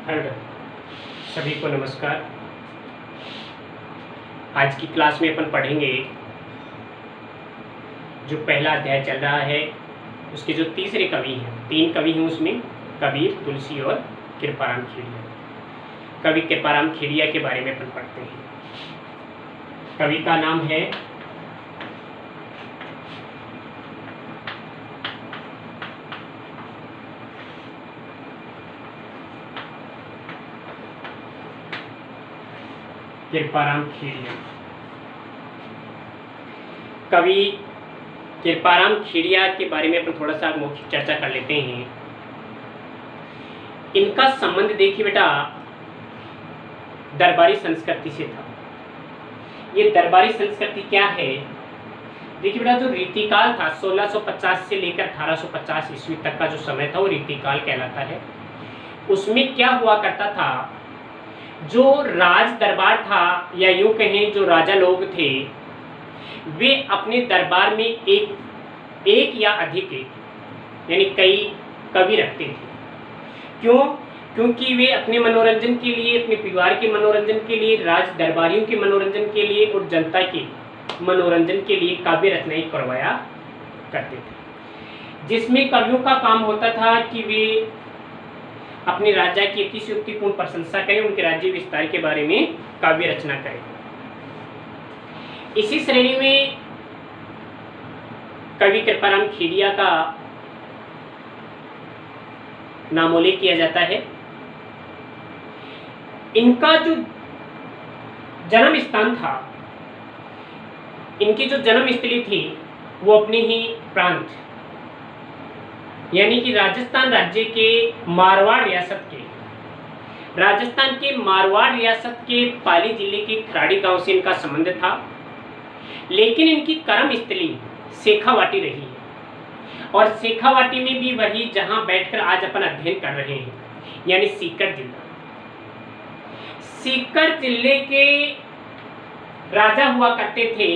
Hello, सभी को नमस्कार। आज की क्लास में अपन पढ़ेंगे जो पहला अध्याय चल रहा है उसके जो तीसरे कवि हैं, 3 कवि हैं उसमें, कबीर, तुलसी और कृपाराम खेड़िया। कवि कृपाराम खेड़िया के बारे में अपन पढ़ते हैं। कवि का नाम है कृपाराम खेड़िया। कवि कृपाराम खेड़िया के बारे में अपन थोड़ा सा मौखिक चर्चा कर लेते हैं। इनका संबंध देखिए बेटा दरबारी संस्कृति से था। ये दरबारी संस्कृति क्या है? देखिए बेटा, जो रीतिकाल था 1650 से लेकर 1850 ईस्वी तक का जो समय था वो रीतिकाल कहलाता है। उसमें क्या हुआ करता था, जो राज दरबार था या यूं कहें जो राजा लोग थे, वे अपने दरबार में एक या अधिक यानी कई कवि रखते थे। क्यों? क्योंकि वे अपने मनोरंजन के लिए, अपने परिवार के मनोरंजन के लिए, राज दरबारियों के मनोरंजन के लिए और जनता के मनोरंजन के लिए काव्य रचनाएं करवाया करते थे, जिसमें कवियों का काम होता था कि वे अपने राजा की अतिशयोक्तिपूर्ण प्रशंसा करें, उनके राज्य विस्तार के बारे में काव्य रचना करें। इसी श्रेणी में कवि कृपाराम खेड़िया का नामोल्लेख किया जाता है। इनका जो जन्म स्थान था, इनकी जो जन्मस्थली थी वो अपने ही प्रांत यानी कि राजस्थान राज्य के मारवाड़ रियासत के, राजस्थान के मारवाड़ रियासत के पाली जिले के खराड़ी गांव से इनका संबंध था। लेकिन इनकी कर्मस्थली शेखावाटी रही है और शेखावाटी में भी वही जहां बैठकर आज अपन अध्ययन कर रहे हैं, यानी सीकर जिला। सीकर जिले के राजा हुआ करते थे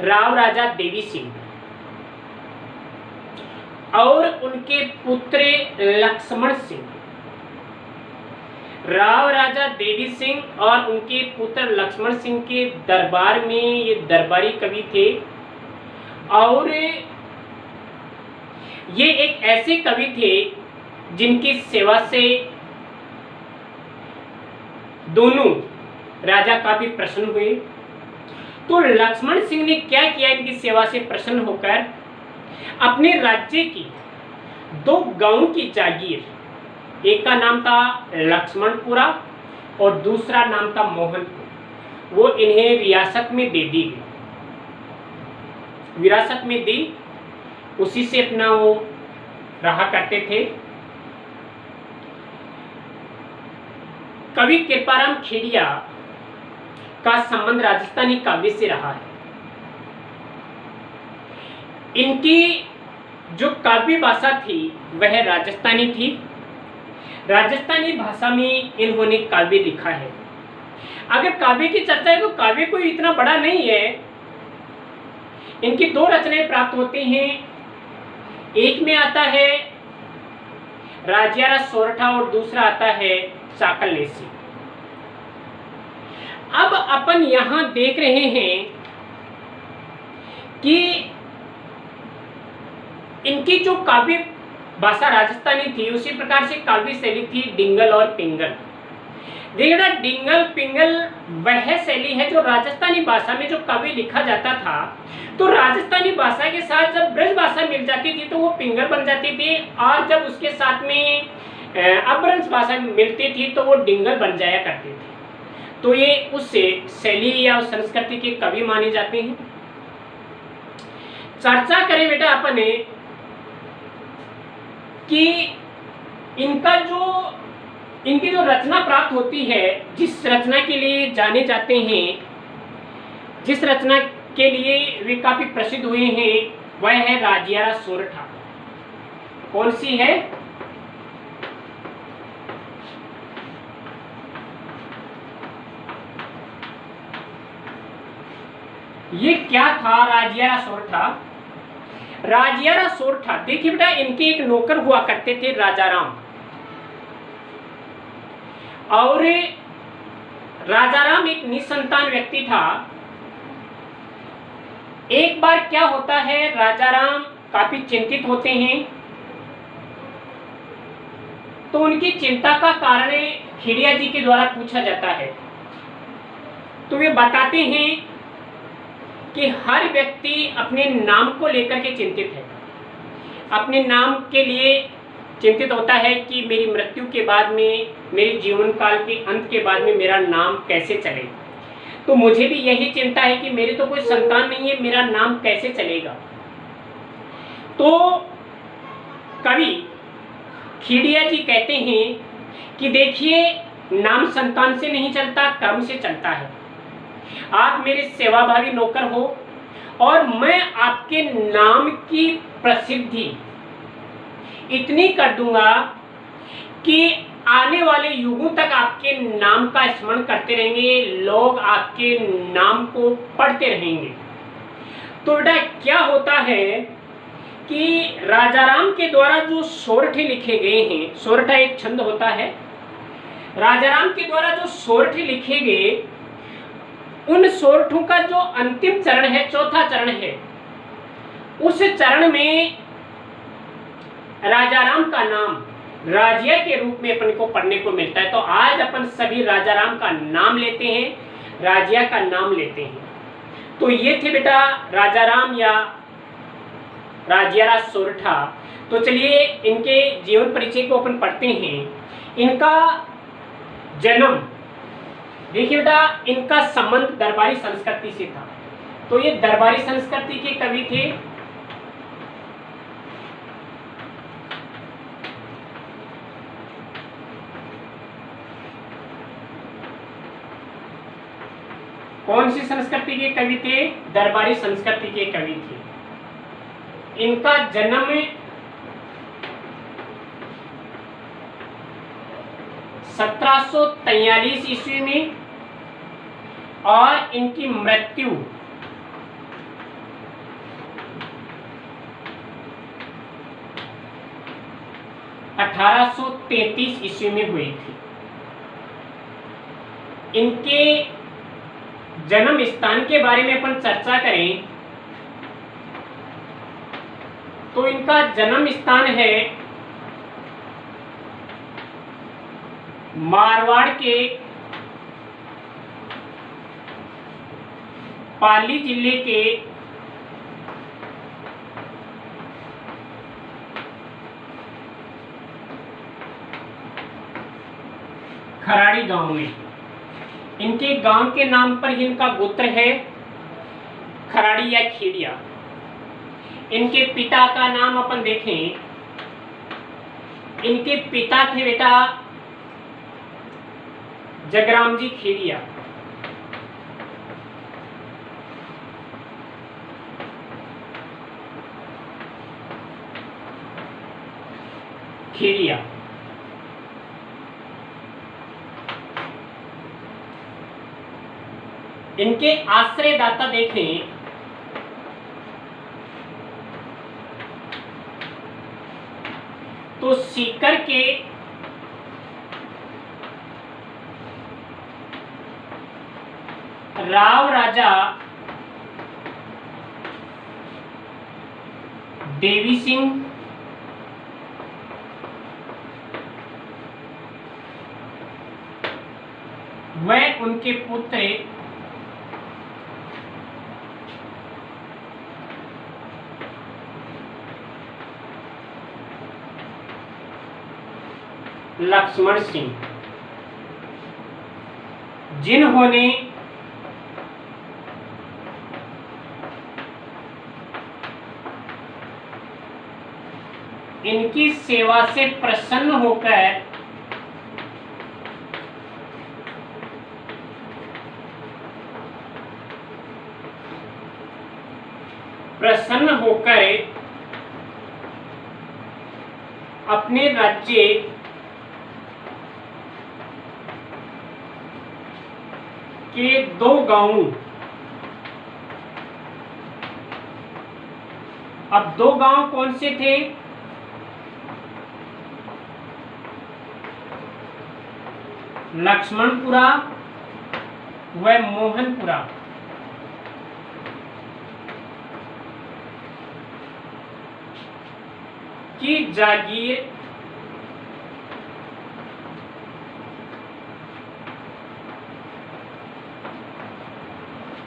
राव राजा देवी सिंह और उनके पुत्र लक्ष्मण सिंह। राव राजा देवी सिंह और उनके पुत्र लक्ष्मण सिंह के दरबार में ये दरबारी कवि थे और ये एक ऐसे कवि थे जिनकी सेवा से दोनों राजा काफी प्रसन्न हुए। तो लक्ष्मण सिंह ने क्या किया, इनकी सेवा से प्रसन्न होकर अपने राज्य की 2 गांवों की जागीर, एक का नाम था लक्ष्मणपुरा और दूसरा नाम था मोहनपुर, वो इन्हें रियासत में दे दी गई, विरासत में दी। उसी से अपना वो रहा करते थे। कवि कृपाराम खेड़िया का संबंध राजस्थानी काव्य से रहा है। इनकी जो काव्य भाषा थी वह राजस्थानी थी। राजस्थानी भाषा में इन्होंने काव्य लिखा है। अगर काव्य की चर्चा है तो काव्य कोई इतना बड़ा नहीं है। इनकी 2 रचनाएं प्राप्त होती हैं। एक में आता है राजियारा सोरठा और दूसरा आता है चाकल नेसी। अब अपन यहां देख रहे हैं कि इनकी जो काव्य भाषा राजस्थानी थी, उसी प्रकार से काव्य शैली थी डिंगल और पिंगल। देखना, डिंगल पिंगल वह शैली है जो राजस्थानी भाषा में जो काव्य लिखा जाता था, तो राजस्थानी भाषा के साथ जब ब्रज भाषा मिल जाती थी तो वो पिंगल बन जाती थी, और जब उसके साथ में अपभ्रंश भाषा मिलती थी तो वो डिंगल बन जाया करते थे। तो ये उस शैली या उस संस्कृति के कवि माने जाते हैं। चर्चा करें बेटा अपन कि इनकी जो रचना प्राप्त होती है, जिस रचना के लिए जाने जाते हैं, जिस रचना के लिए वे काफी प्रसिद्ध हुए हैं, वह है राजियारा सोरठा। कौन सी है? ये क्या था राजियारा सोरठा? राजियारा सोरठा, देखिए बेटा, इनके एक नौकर हुआ करते थे राजाराम। और राजाराम एक निसंतान व्यक्ति था। एक बार क्या होता है, राजाराम काफी चिंतित होते हैं, तो उनकी चिंता का कारण खेड़िया जी के द्वारा पूछा जाता है। तो वे बताते हैं कि हर व्यक्ति अपने नाम को लेकर के चिंतित है, अपने नाम के लिए चिंतित होता है कि मेरी मृत्यु के बाद में, मेरे जीवन काल के अंत के बाद में मेरा नाम कैसे चले। तो मुझे भी यही चिंता है कि मेरे तो कोई संतान नहीं है, मेरा नाम कैसे चलेगा। तो कवि खेड़िया जी कहते हैं कि देखिए, नाम संतान से नहीं चलता, कर्म से चलता है। आप मेरे सेवाभावी नौकर हो और मैं आपके नाम की प्रसिद्धि इतनी कर दूंगा कि आने वाले युगों तक आपके नाम का स्मरण करते रहेंगे, लोग आपके नाम को पढ़ते रहेंगे। तो बेटा क्या होता है कि राजाराम के द्वारा जो सोरठे लिखे गए हैं, सोरठा एक छंद होता है, राजाराम के द्वारा जो सोरठे लिखे गए, उन सोरठों का जो अंतिम चरण है, चौथा चरण है, उस चरण में राजाराम का नाम राजिया के रूप में अपन को पढ़ने को मिलता है। तो आज अपन सभी राजाराम का नाम लेते हैं, राजिया का नाम लेते हैं। तो ये थे बेटा राजाराम या राजिया सोरठा। तो चलिए इनके जीवन परिचय को अपन पढ़ते हैं। इनका जन्म, देखिए बेटा, इनका संबंध दरबारी संस्कृति से था। तो ये दरबारी संस्कृति के कवि थे। कौन सी संस्कृति के कवि थे? दरबारी संस्कृति के कवि थे। इनका जन्म 1743 ईस्वी में और इनकी मृत्यु 1833 ईस्वी में हुई थी। इनके जन्म स्थान के बारे में अपन चर्चा करें तो इनका जन्म स्थान है मारवाड़ के पाली जिले के खराड़ी गांव में। इनके गांव के नाम पर ही इनका गोत्र है खराड़ी या खेड़िया। इनके पिता का नाम अपन देखें, इनके पिता थे बेटा जगराम जी खेड़िया। खेड़िया इनके आश्रयदाता देखें तो सीकर के राव राजा देवी सिंह व उनके पुत्र लक्ष्मण सिंह, जिन्होंने इनकी सेवा से प्रसन्न होकर अपने राज्य के 2 गांवों, अब 2 गांव कौन से थे? लक्ष्मणपुरा व मोहनपुरा की जागीर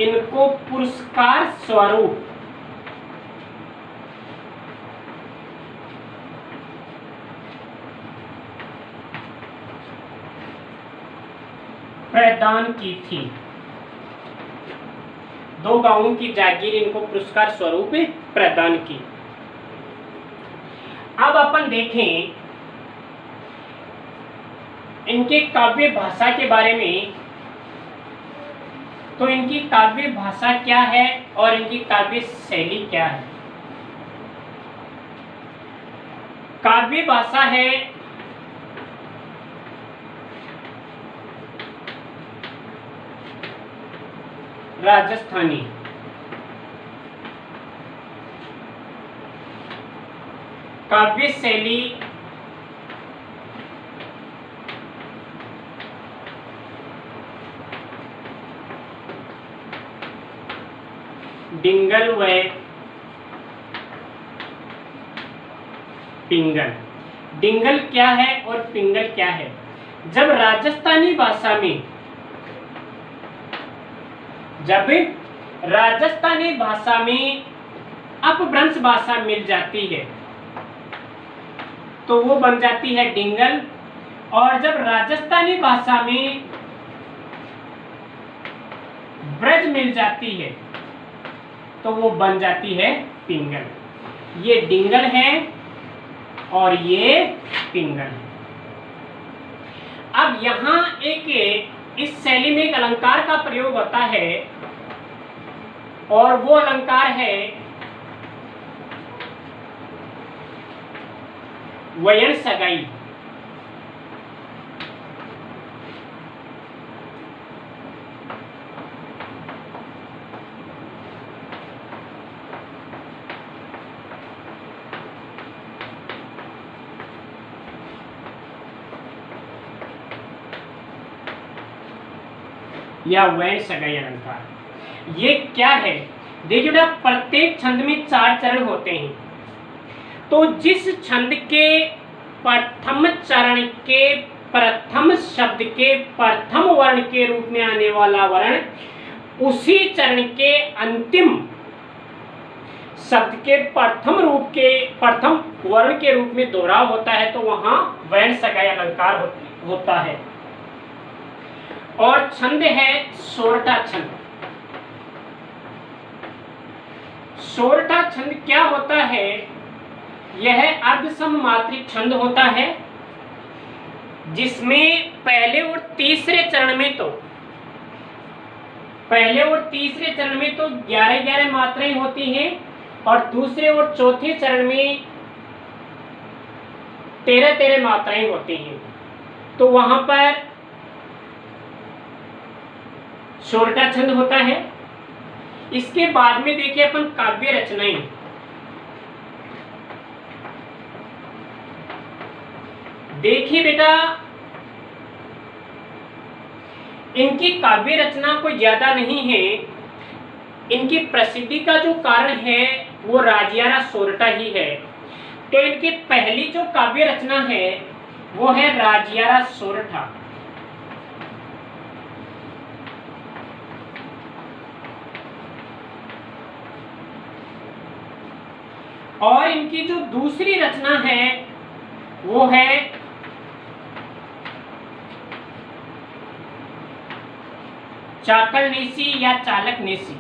इनको पुरस्कार स्वरूप प्रदान की थी। 2 गांवों की जागीर इनको पुरस्कार स्वरूप प्रदान की। अब अपन देखें इनके काव्य भाषा के बारे में। तो इनकी काव्य भाषा क्या है और इनकी काव्य शैली क्या है। काव्य भाषा है राजस्थानी। काव्य शैली डिंगल व पिंगल। डिंगल क्या है और पिंगल क्या है। जब राजस्थानी भाषा में अपभ्रंश भाषा मिल जाती है तो वो बन जाती है डिंगल, और जब राजस्थानी भाषा में ब्रज मिल जाती है तो वो बन जाती है पिंगल। ये डिंगल है और ये पिंगल है। अब यहां इस शैली में एक अलंकार का प्रयोग होता है और वो अलंकार है वयन सगाई। या वैन सगाई अलंकार। ये क्या है, देखिए बेटा, प्रत्येक छंद में 4 चरण होते हैं। तो जिस छंद के प्रथम चरण के प्रथम शब्द के प्रथम वर्ण के रूप में आने वाला वर्ण उसी चरण के अंतिम शब्द के प्रथम वर्ण के रूप में दोहराव होता है, तो वहां वैन सगाई अलंकार होता है। और छंद है सोरठा छंद। सोरठा छंद क्या होता है, यह अर्धसम मात्रिक छंद होता है जिसमें पहले और तीसरे चरण में तो 11-11 मात्राएं होती हैं और दूसरे और चौथे चरण में 13-13 मात्राएं होती हैं। तो वहां पर सोरठा छंद होता है। इसके बाद में देखिए अपन काव्य रचनाएं। देखिए बेटा, इनकी काव्य रचना कोई ज्यादा नहीं है। इनकी प्रसिद्धि का जो कारण है वो राजियारा सोरठा ही है। तो इनकी पहली जो काव्य रचना है वो है राजियारा सोरठा। और इनकी जो दूसरी रचना है वो है चाकलनेसी या चालकनेसी।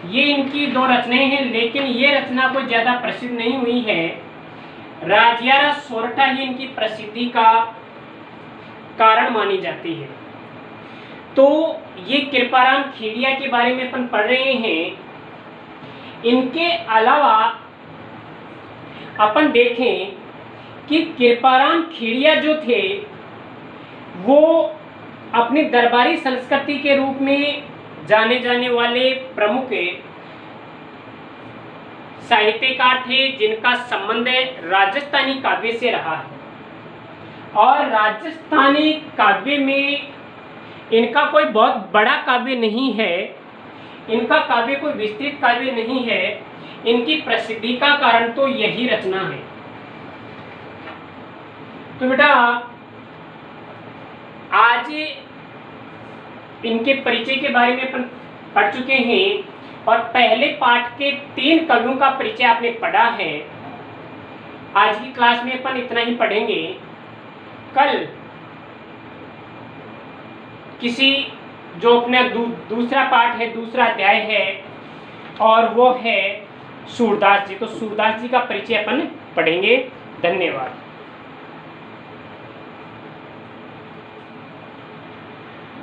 ये इनकी 2 रचनाएं हैं, लेकिन ये रचना कोई ज्यादा प्रसिद्ध नहीं हुई है। राजियारा सोरठा ही इनकी प्रसिद्धि का कारण मानी जाती है। तो ये कृपाराम खेड़िया के बारे में अपन पढ़ रहे हैं। इनके अलावा अपन देखें कि कृपाराम खेड़िया जो थे वो अपनी दरबारी संस्कृति के रूप में जाने जाने वाले प्रमुख साहित्यकार थे जिनका संबंध राजस्थानी काव्य से रहा है, और राजस्थानी काव्य में इनका कोई बहुत बड़ा काव्य नहीं है, इनका काव्य कोई विस्तृत काव्य नहीं है। इनकी प्रसिद्धि का कारण तो यही रचना है। तो बेटा आज इनके परिचय के बारे में अपन पढ़ चुके हैं, और पहले पाठ के 3 कवियों का परिचय आपने पढ़ा है। आज की क्लास में अपन इतना ही पढ़ेंगे। कल किसी जो अपना दूसरा पाठ है, दूसरा अध्याय है, और वो है सूरदास जी। तो सूरदास जी का परिचय अपन पढ़ेंगे। धन्यवाद।